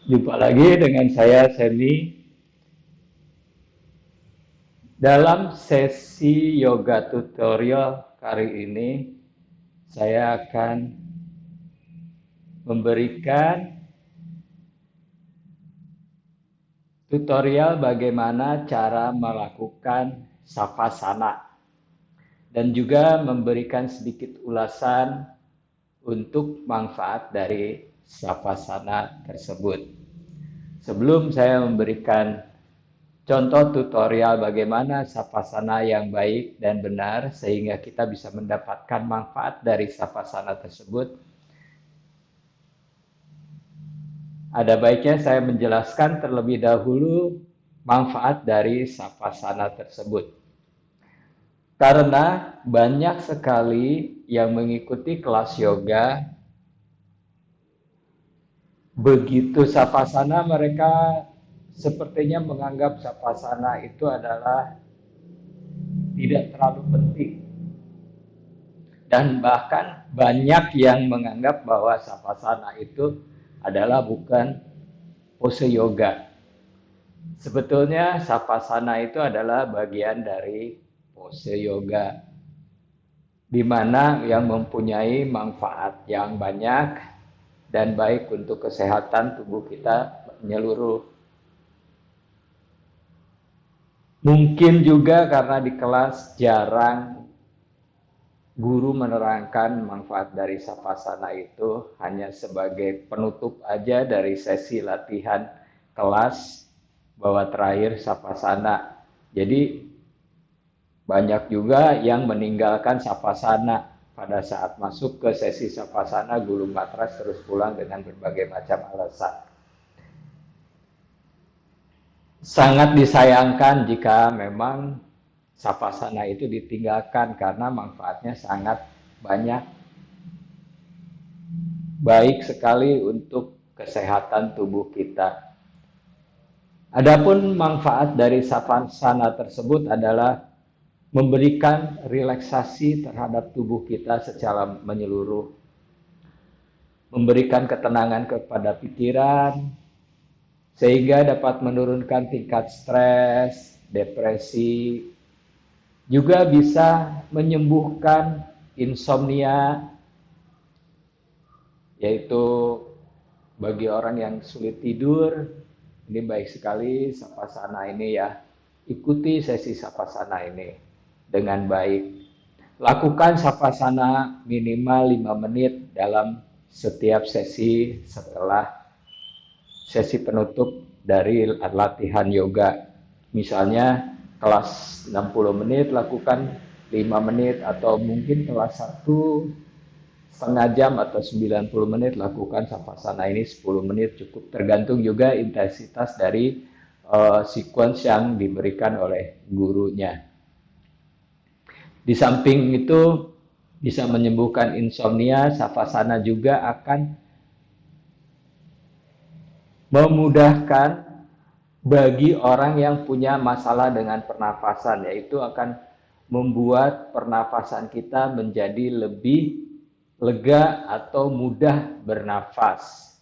Jumpa lagi dengan saya Semi. Dalam sesi yoga tutorial kali ini saya akan memberikan tutorial bagaimana cara melakukan savasana dan juga memberikan sedikit ulasan untuk manfaat dari savasana tersebut. Sebelum saya memberikan contoh tutorial bagaimana savasana yang baik dan benar sehingga kita bisa mendapatkan manfaat dari savasana tersebut, ada baiknya saya menjelaskan terlebih dahulu manfaat dari savasana tersebut. Karena banyak sekali yang mengikuti kelas yoga, begitu savasana mereka sepertinya menganggap savasana itu adalah tidak terlalu penting. Dan bahkan banyak yang menganggap bahwa savasana itu adalah bukan pose yoga. Sebetulnya savasana itu adalah bagian dari pose yoga, di mana yang mempunyai manfaat yang banyak dan baik untuk kesehatan tubuh kita menyeluruh. Mungkin juga karena di kelas jarang guru menerangkan manfaat dari savasana itu, hanya sebagai penutup aja dari sesi latihan kelas bahwa terakhir savasana. Jadi banyak juga yang meninggalkan savasana pada saat masuk ke sesi savasana, gulung matras terus pulang dengan berbagai macam alasan. Sangat disayangkan jika memang savasana itu ditinggalkan karena manfaatnya sangat banyak, baik sekali untuk kesehatan tubuh kita. Adapun manfaat dari savasana tersebut adalah memberikan relaksasi terhadap tubuh kita secara menyeluruh, memberikan ketenangan kepada pikiran, sehingga dapat menurunkan tingkat stres, depresi, juga bisa menyembuhkan insomnia, yaitu bagi orang yang sulit tidur. Ini baik sekali savasana ini ya. Ikuti sesi savasana ini dengan baik. Lakukan savasana minimal 5 menit dalam setiap sesi setelah sesi penutup dari latihan yoga. Misalnya kelas 60 menit lakukan 5 menit, atau mungkin kelas 1 setengah jam atau 90 menit lakukan savasana ini 10 menit cukup, tergantung juga intensitas dari sequence yang diberikan oleh gurunya. Di samping itu bisa menyembuhkan insomnia, savasana juga akan memudahkan bagi orang yang punya masalah dengan pernafasan, yaitu akan membuat pernafasan kita menjadi lebih lega atau mudah bernafas.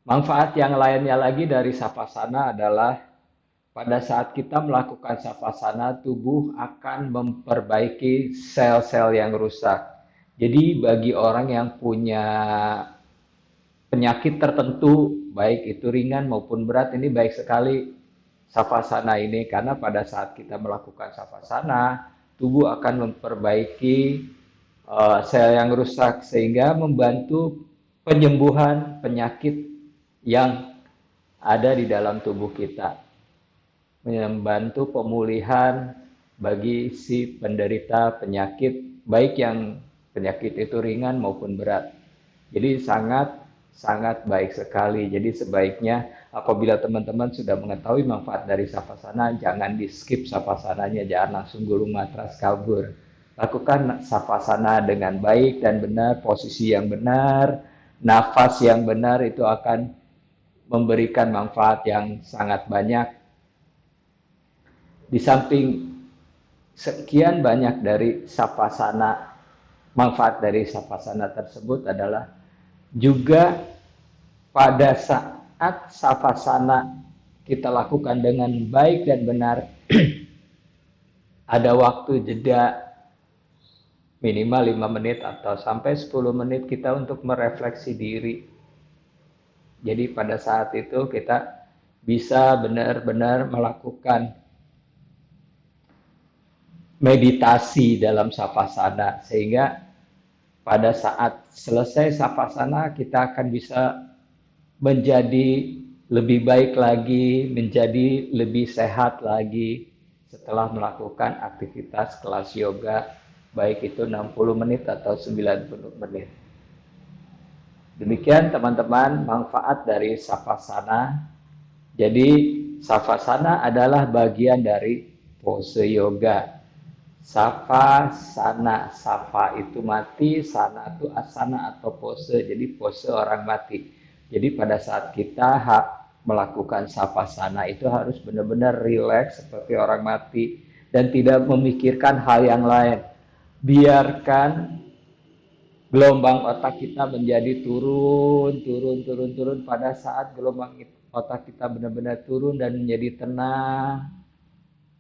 Manfaat yang lainnya lagi dari savasana adalah pada saat kita melakukan savasana, tubuh akan memperbaiki sel-sel yang rusak. Jadi bagi orang yang punya penyakit tertentu, baik itu ringan maupun berat, ini baik sekali savasana ini, karena pada saat kita melakukan savasana, tubuh akan memperbaiki sel yang rusak sehingga membantu penyembuhan penyakit yang ada di dalam tubuh kita, membantu pemulihan bagi si penderita penyakit, baik yang penyakit itu ringan maupun berat. Jadi sangat baik sekali. Jadi sebaiknya apabila teman-teman sudah mengetahui manfaat dari savasana, jangan di skip savasananya, jangan langsung gulung matras kabur. Lakukan savasana dengan baik dan benar, posisi yang benar, nafas yang benar, itu akan memberikan manfaat yang sangat banyak. Di samping sekian banyak dari savasana, manfaat dari savasana tersebut adalah juga pada saat savasana kita lakukan dengan baik dan benar, ada waktu jeda minimal 5 menit atau sampai 10 menit kita untuk merefleksi diri. Jadi pada saat itu kita bisa benar-benar melakukan meditasi dalam savasana, sehingga pada saat selesai savasana kita akan bisa menjadi lebih baik lagi, menjadi lebih sehat lagi setelah melakukan aktivitas kelas yoga, baik itu 60 menit atau 90 menit. Demikian teman-teman manfaat dari savasana. Jadi savasana adalah bagian dari pose yoga. Savasana, sava itu mati, sana itu asana atau pose, jadi pose orang mati. Jadi pada saat kita melakukan savasana itu harus benar-benar rileks seperti orang mati dan tidak memikirkan hal yang lain. Biarkan gelombang otak kita menjadi turun. Pada saat gelombang otak kita benar-benar turun dan menjadi tenang,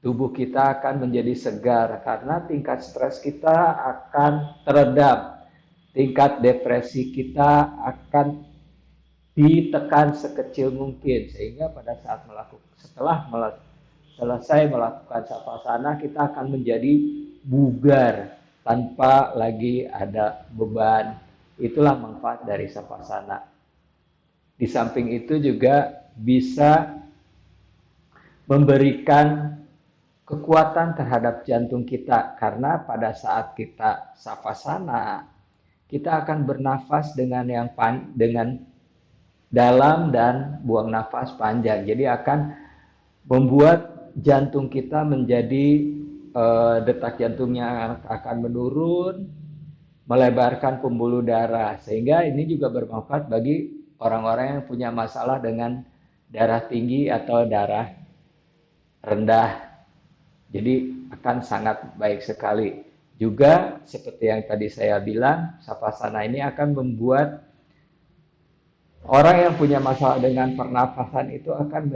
tubuh kita akan menjadi segar karena tingkat stres kita akan teredam, tingkat depresi kita akan ditekan sekecil mungkin, sehingga pada saat selesai melakukan savasana kita akan menjadi bugar tanpa lagi ada beban. Itulah manfaat dari savasana. Di samping itu juga bisa memberikan kekuatan terhadap jantung kita, karena pada saat kita savasana kita akan bernafas dengan dalam dan buang nafas panjang. Jadi akan membuat jantung kita menjadi detak jantungnya akan menurun, melebarkan pembuluh darah, sehingga ini juga bermanfaat bagi orang-orang yang punya masalah dengan darah tinggi atau darah rendah. Jadi akan sangat baik sekali. Juga seperti yang tadi saya bilang, savasana ini akan membuat orang yang punya masalah dengan pernafasan itu akan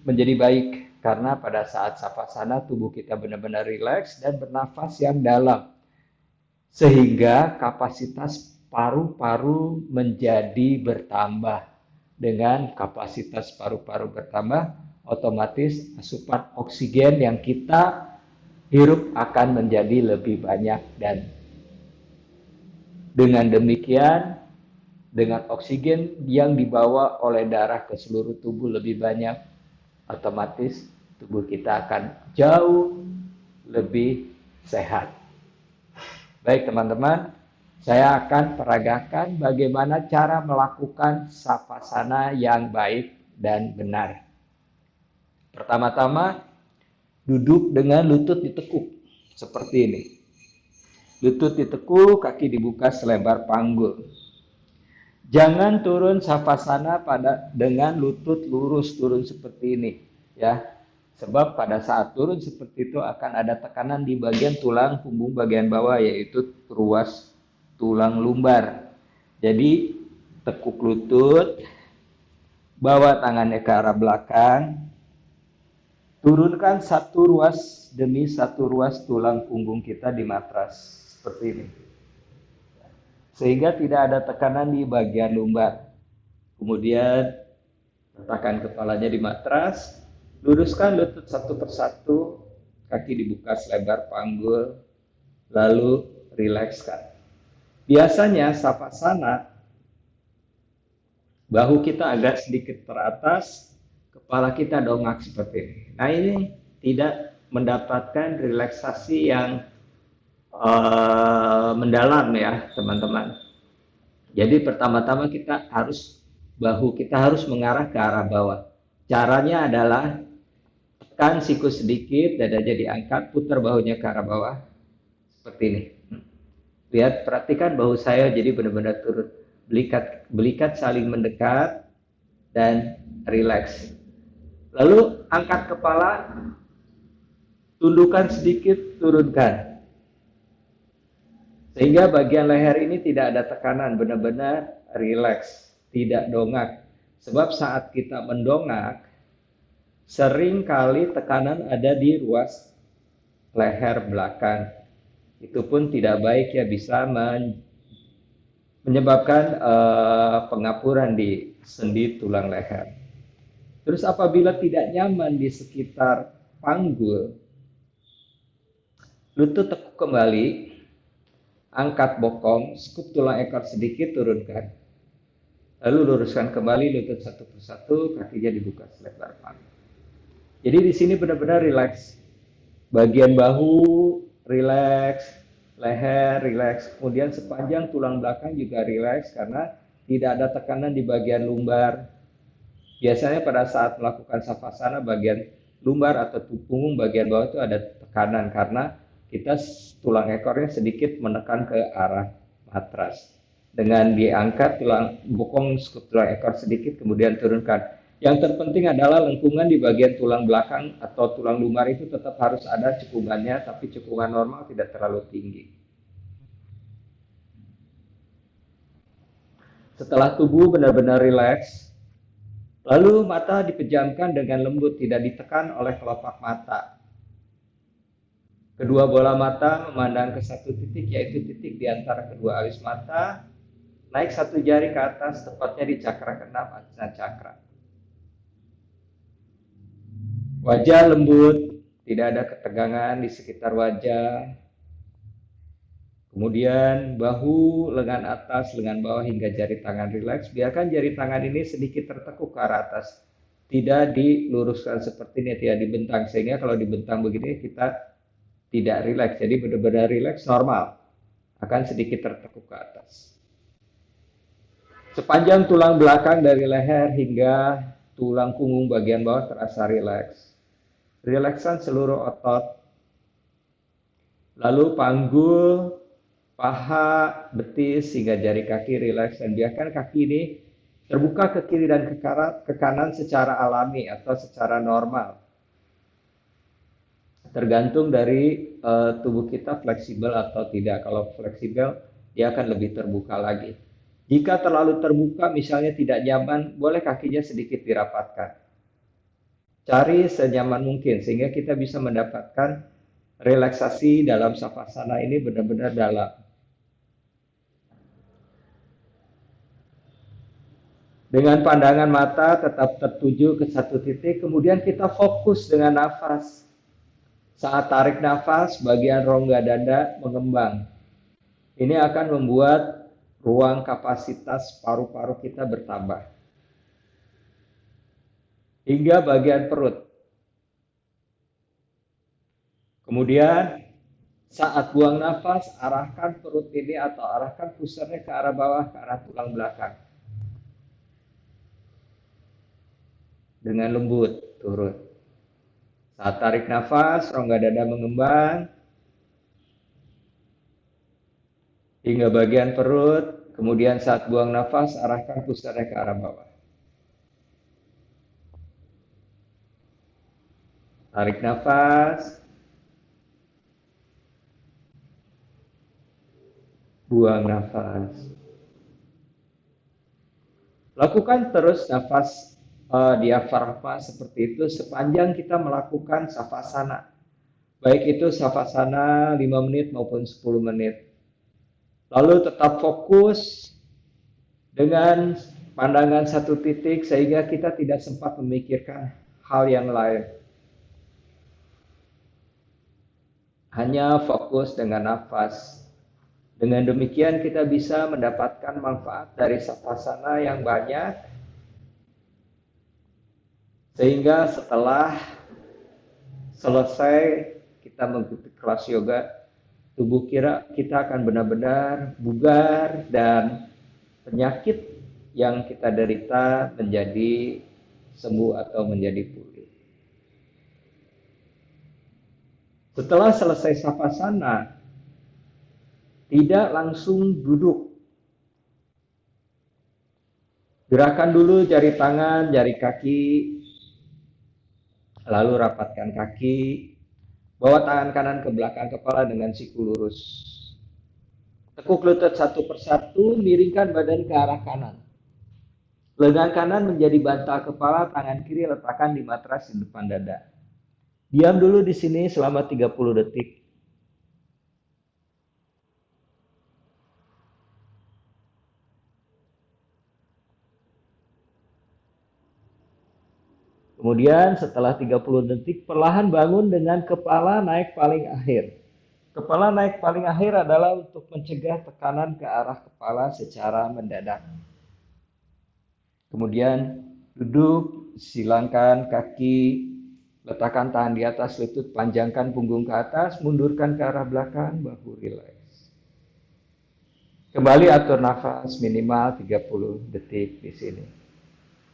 menjadi baik, karena pada saat savasana tubuh kita benar-benar rileks dan bernafas yang dalam, sehingga kapasitas paru-paru menjadi bertambah. Dengan kapasitas paru-paru bertambah, otomatis asupan oksigen yang kita hirup akan menjadi lebih banyak, dan dengan demikian, dengan oksigen yang dibawa oleh darah ke seluruh tubuh lebih banyak, otomatis tubuh kita akan jauh lebih sehat. Baik teman-teman, saya akan peragakan bagaimana cara melakukan savasana yang baik dan benar. Pertama-tama, duduk dengan lutut ditekuk seperti ini. Lutut ditekuk, kaki dibuka selebar panggul. Jangan turun savasana dengan lutut lurus turun seperti ini, ya. Sebab pada saat turun seperti itu akan ada tekanan di bagian tulang punggung bagian bawah, yaitu ruas tulang lumbar. Jadi tekuk lutut, bawa tangannya ke arah belakang, turunkan satu ruas demi satu ruas tulang punggung kita di matras seperti ini, sehingga tidak ada tekanan di bagian lumbar. Kemudian letakkan kepalanya di matras, luruskan lutut satu persatu, kaki dibuka selebar panggul, lalu rilekskan. Biasanya savasana, bahu kita agak sedikit teratas, kepala kita dongak seperti ini. Nah, ini tidak mendapatkan relaksasi yang mendalam ya teman-teman. Jadi pertama-tama bahu kita harus mengarah ke arah bawah. Caranya adalah tekan siku sedikit, dada diangkat, putar bahunya ke arah bawah seperti ini. Lihat, perhatikan bahu saya jadi benar-benar turun. Belikat saling mendekat dan rileks. Lalu angkat kepala, tundukkan sedikit, turunkan. Sehingga bagian leher ini tidak ada tekanan, benar-benar rileks. tidak dongak. Sebab saat kita mendongak, sering kali tekanan ada di ruas leher belakang. Itu pun tidak baik ya, bisa menyebabkan pengapuran di sendi tulang leher. Terus apabila tidak nyaman di sekitar panggul, lutut tekuk kembali, angkat bokong, skup tulang ekor sedikit, turunkan. Lalu luruskan kembali lutut satu persatu, kakinya dibuka selebar panggul. Jadi di sini benar-benar rileks. Bagian bahu rileks, leher rileks, kemudian sepanjang tulang belakang juga rileks karena tidak ada tekanan di bagian lumbar. Biasanya pada saat melakukan savasana bagian lumbar atau punggung bagian bawah itu ada tekanan karena kita tulang ekornya sedikit menekan ke arah matras. Dengan diangkat tulang bokong tulang ekor sedikit kemudian turunkan. Yang terpenting adalah lengkungan di bagian tulang belakang atau tulang lumbar itu tetap harus ada cekungannya, tapi cekungan normal tidak terlalu tinggi. Setelah tubuh benar-benar rileks, lalu mata dipejamkan dengan lembut, tidak ditekan oleh kelopak mata. Kedua bola mata memandang ke satu titik, yaitu titik di antara kedua alis mata. Naik satu jari ke atas, tepatnya di cakra keenam, Ajna Cakra. Wajah lembut, tidak ada ketegangan di sekitar wajah. Kemudian bahu, lengan atas, lengan bawah hingga jari tangan rileks. Biarkan jari tangan ini sedikit tertekuk ke arah atas. Tidak diluruskan seperti ini, tidak dibentang. Sehingga kalau dibentang begini kita tidak rileks. Jadi benar-benar rileks normal. Akan sedikit tertekuk ke atas. Sepanjang tulang belakang dari leher hingga tulang punggung bagian bawah terasa rileks. Relaksan seluruh otot. Lalu panggul, paha, betis hingga jari kaki rileks dan biarkan kaki ini terbuka ke kiri dan ke kanan secara alami atau secara normal. Tergantung dari tubuh kita fleksibel atau tidak. Kalau fleksibel, dia akan lebih terbuka lagi. Jika terlalu terbuka, misalnya tidak nyaman, boleh kakinya sedikit dirapatkan. Cari senyaman mungkin sehingga kita bisa mendapatkan relaksasi dalam savasana ini benar-benar dalam. Dengan pandangan mata tetap tertuju ke satu titik, kemudian kita fokus dengan nafas. Saat tarik nafas, bagian rongga dada mengembang. Ini akan membuat ruang kapasitas paru-paru kita bertambah. Hingga bagian perut. Kemudian saat buang nafas, arahkan perut ini atau arahkan pusarnya ke arah bawah, ke arah tulang belakang. Dengan lembut, turun. Saat tarik nafas, rongga dada mengembang. Hingga bagian perut, kemudian saat buang nafas, arahkan pusarnya ke arah bawah. Tarik nafas. Buang nafas. Lakukan terus nafas diafragma seperti itu sepanjang kita melakukan savasana. Baik itu savasana 5 menit maupun 10 menit. Lalu tetap fokus dengan pandangan satu titik sehingga kita tidak sempat memikirkan hal yang lain. Hanya fokus dengan nafas. Dengan demikian kita bisa mendapatkan manfaat dari savasana yang banyak. Sehingga setelah selesai kita mengikuti kelas yoga, tubuh kita akan benar-benar bugar dan penyakit yang kita derita menjadi sembuh atau menjadi pulih. Setelah selesai savasana, tidak langsung duduk. Gerakan dulu jari tangan, jari kaki, lalu rapatkan kaki, bawa tangan kanan ke belakang kepala dengan siku lurus. Tekuk lutut satu persatu, miringkan badan ke arah kanan. Lengan kanan menjadi bantal kepala, tangan kiri letakkan di matras di depan dada. Diam dulu di sini selama 30 detik. Kemudian setelah 30 detik, perlahan bangun dengan kepala naik paling akhir. Kepala naik paling akhir adalah untuk mencegah tekanan ke arah kepala secara mendadak. Kemudian duduk, silangkan kaki, letakkan tangan di atas lutut, panjangkan punggung ke atas, mundurkan ke arah belakang, bahu rileks. Kembali atur nafas minimal 30 detik di sini.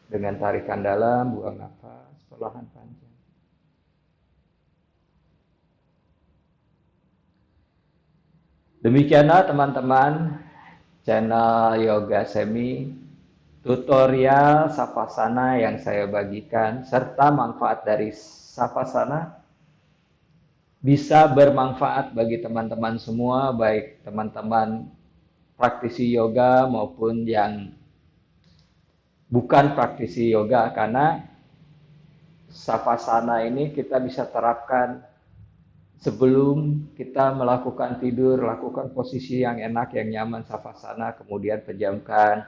Dengan tarikan dalam, buang nafas, perlahan panjang. Demikianlah teman-teman, channel Yoga Semi, tutorial Savasana yang saya bagikan, serta manfaat dari Savasana bisa bermanfaat bagi teman-teman semua, baik teman-teman praktisi yoga maupun yang bukan praktisi yoga, karena Savasana ini kita bisa terapkan sebelum kita melakukan tidur, lakukan posisi yang enak, yang nyaman Savasana, kemudian pejamkan,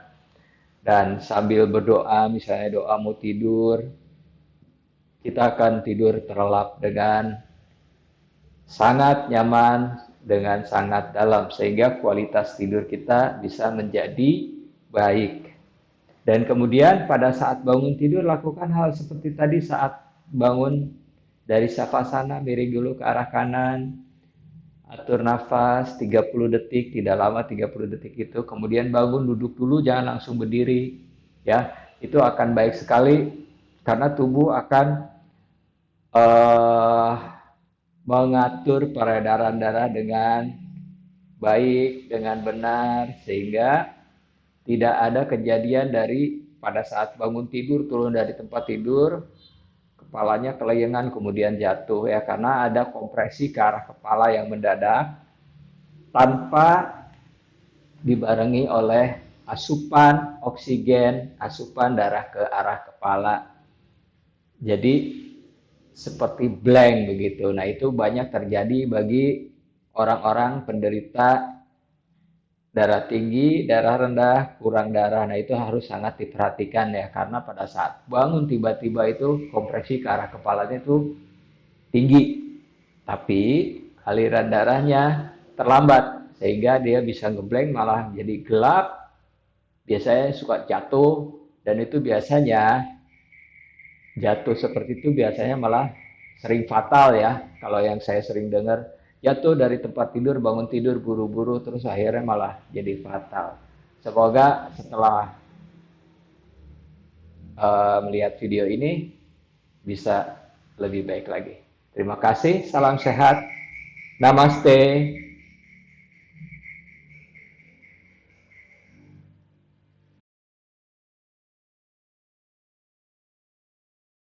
dan sambil berdoa, misalnya doa mau tidur, kita akan tidur terlelap dengan sangat nyaman, dengan sangat dalam, sehingga kualitas tidur kita bisa menjadi baik. Dan kemudian pada saat bangun tidur, lakukan hal seperti tadi saat bangun dari Savasana, miring dulu ke arah kanan, atur nafas 30 detik, tidak lama 30 detik itu, kemudian bangun, duduk dulu, jangan langsung berdiri, ya, itu akan baik sekali, karena tubuh akan mengatur peredaran darah dengan baik, dengan benar, sehingga tidak ada kejadian dari pada saat bangun tidur, turun dari tempat tidur, kepalanya kelayangan kemudian jatuh, ya, karena ada kompresi ke arah kepala yang mendadak tanpa dibarengi oleh asupan oksigen, asupan darah ke arah kepala. Jadi seperti blank begitu. Nah, itu banyak terjadi bagi orang-orang penderita darah tinggi, darah rendah, kurang darah. Nah, itu harus sangat diperhatikan ya, karena pada saat bangun tiba-tiba itu kompresi ke arah kepalanya itu tinggi, tapi aliran darahnya terlambat, sehingga dia bisa ngeblank, malah jadi gelap, biasanya suka jatuh, dan itu biasanya jatuh seperti itu biasanya malah sering fatal ya, kalau yang saya sering dengar, jatuh dari tempat tidur, bangun tidur buru-buru, terus akhirnya malah jadi fatal. Semoga setelah melihat video ini bisa lebih baik lagi. Terima kasih, salam sehat, namaste.